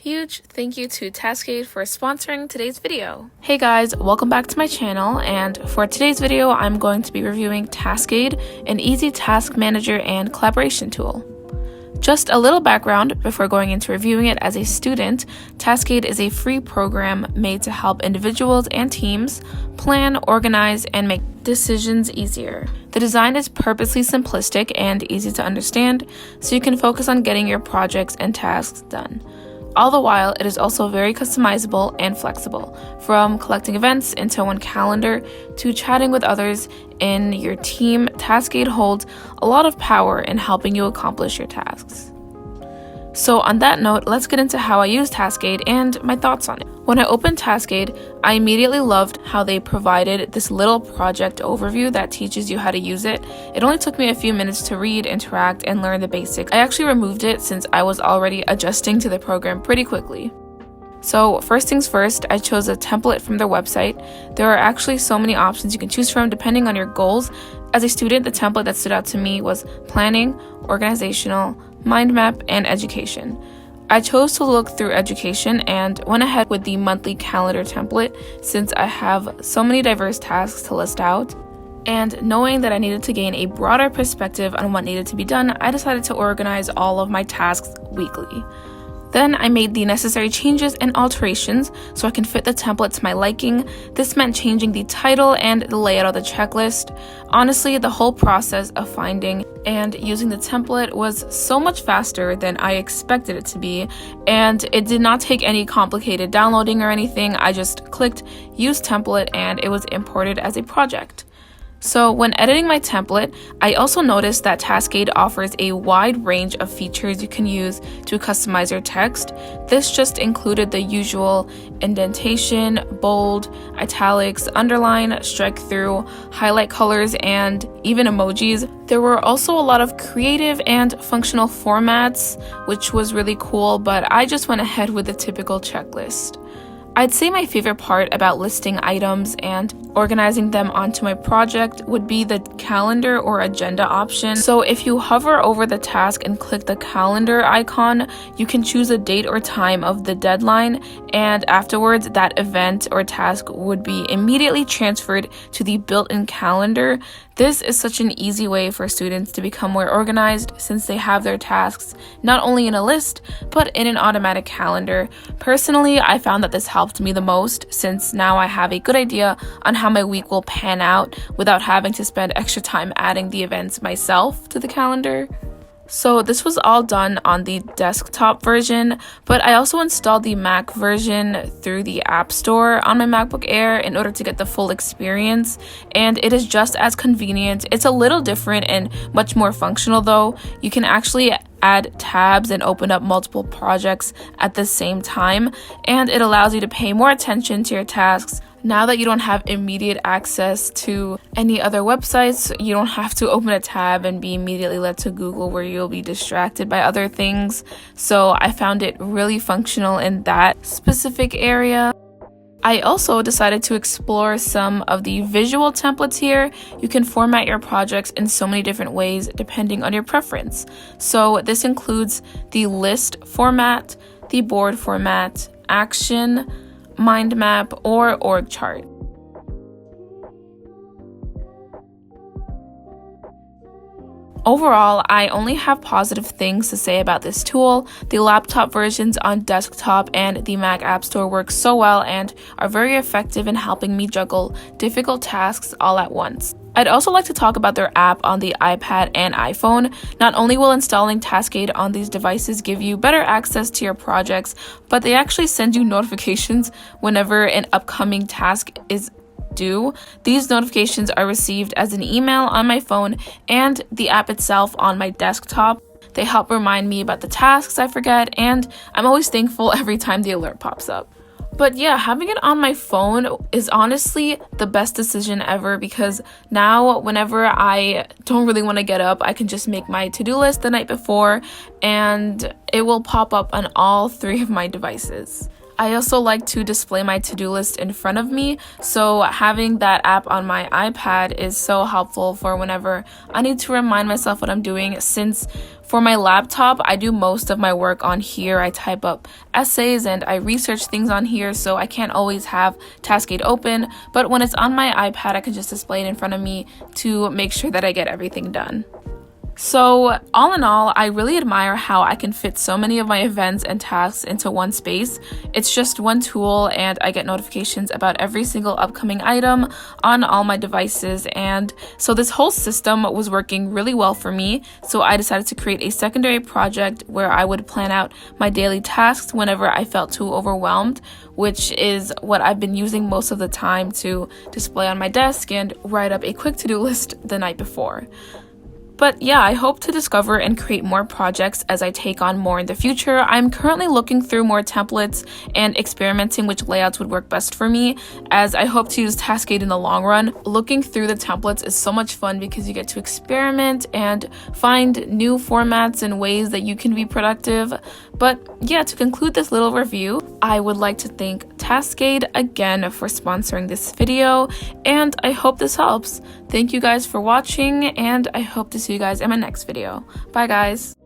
huge thank you to Taskade for sponsoring today's video. Hey guys, welcome back to my channel, and for today's video I'm going to be reviewing Taskade, an easy task manager and collaboration tool. Just a little background before going into reviewing it. As a student, Taskade is a free program made to help individuals and teams plan, organize, and make decisions easier. The design is purposely simplistic and easy to understand, so you can focus on getting your projects and tasks done. All the while, it is also very customizable and flexible, from collecting events into one calendar to chatting with others in your team. Taskade holds a lot of power in helping you accomplish your tasks. So on that note, let's get into how I use Taskade and my thoughts on it. When I opened Taskade, I immediately loved how they provided this little project overview that teaches you how to use it. It only took me a few minutes to read, interact, and learn the basics. I actually removed it since I was already adjusting to the program pretty quickly. So first things first, I chose a template from their website. There are actually so many options you can choose from depending on your goals. As a student, the template that stood out to me was planning, organizational, mind map, and education. I chose to look through education and went ahead with the monthly calendar template since I have so many diverse tasks to list out. And knowing that I needed to gain a broader perspective on what needed to be done, I decided to organize all of my tasks weekly. Then I made the necessary changes and alterations so I can fit the template to my liking. This meant changing the title and the layout of the checklist. Honestly, the whole process of finding and using the template was so much faster than I expected it to be, and it did not take any complicated downloading or anything. I just clicked use template and it was imported as a project. So when editing my template, I also noticed that Taskade offers a wide range of features you can use to customize your text. This just included the usual indentation, bold, italics, underline, strike through, highlight colors, and even emojis. There were also a lot of creative and functional formats, which was really cool, but I just went ahead with the typical checklist. I'd say my favorite part about listing items and organizing them onto my project would be the calendar or agenda option. So if you hover over the task and click the calendar icon, you can choose a date or time of the deadline, and afterwards that event or task would be immediately transferred to the built-in calendar. This is such an easy way for students to become more organized since they have their tasks not only in a list, but in an automatic calendar. Personally, I found that this helped me the most since now I have a good idea on how my week will pan out without having to spend extra time adding the events myself to the calendar. So this was all done on the desktop version, but I also installed the Mac version through the App Store on my MacBook Air in order to get the full experience, and it is just as convenient. It's a little different and much more functional though. You can actually add tabs and open up multiple projects at the same time, and it allows you to pay more attention to your tasks. Now that you don't have immediate access to any other websites, you don't have to open a tab and be immediately led to Google where you'll be distracted by other things. So I found it really functional in that specific area. I also decided to explore some of the visual templates here. You can format your projects in so many different ways depending on your preference. So this includes the list format, the board format, action, mind map, or org chart. Overall, I only have positive things to say about this tool. The laptop versions on desktop and the Mac App Store work so well and are very effective in helping me juggle difficult tasks all at once. I'd also like to talk about their app on the iPad and iPhone. Not only will installing Taskade on these devices give you better access to your projects, but they actually send you notifications whenever an upcoming task is due. These notifications are received as an email on my phone and the app itself on my desktop. They help remind me about the tasks I forget, and I'm always thankful every time the alert pops up. But yeah, having it on my phone is honestly the best decision ever, because now whenever I don't really want to get up, I can just make my to-do list the night before and it will pop up on all three of my devices. I also like to display my to-do list in front of me, so having that app on my iPad is so helpful for whenever I need to remind myself what I'm doing, since for my laptop, I do most of my work on here. I type up essays and I research things on here, so I can't always have Taskade open, but when it's on my iPad, I can just display it in front of me to make sure that I get everything done. So all in all, I really admire how I can fit so many of my events and tasks into one space. It's just one tool and I get notifications about every single upcoming item on all my devices, and so this whole system was working really well for me. So I decided to create a secondary project where I would plan out my daily tasks whenever I felt too overwhelmed, which is what I've been using most of the time to display on my desk and write up a quick to-do list the night before. But yeah, I hope to discover and create more projects as I take on more in the future. I'm currently looking through more templates and experimenting which layouts would work best for me, as I hope to use Taskade in the long run. Looking through the templates is so much fun because you get to experiment and find new formats and ways that you can be productive. But yeah, to conclude this little review, I would like to thank Taskade again for sponsoring this video, and I hope this helps. Thank you guys for watching, and I hope to see you guys in my next video. Bye guys!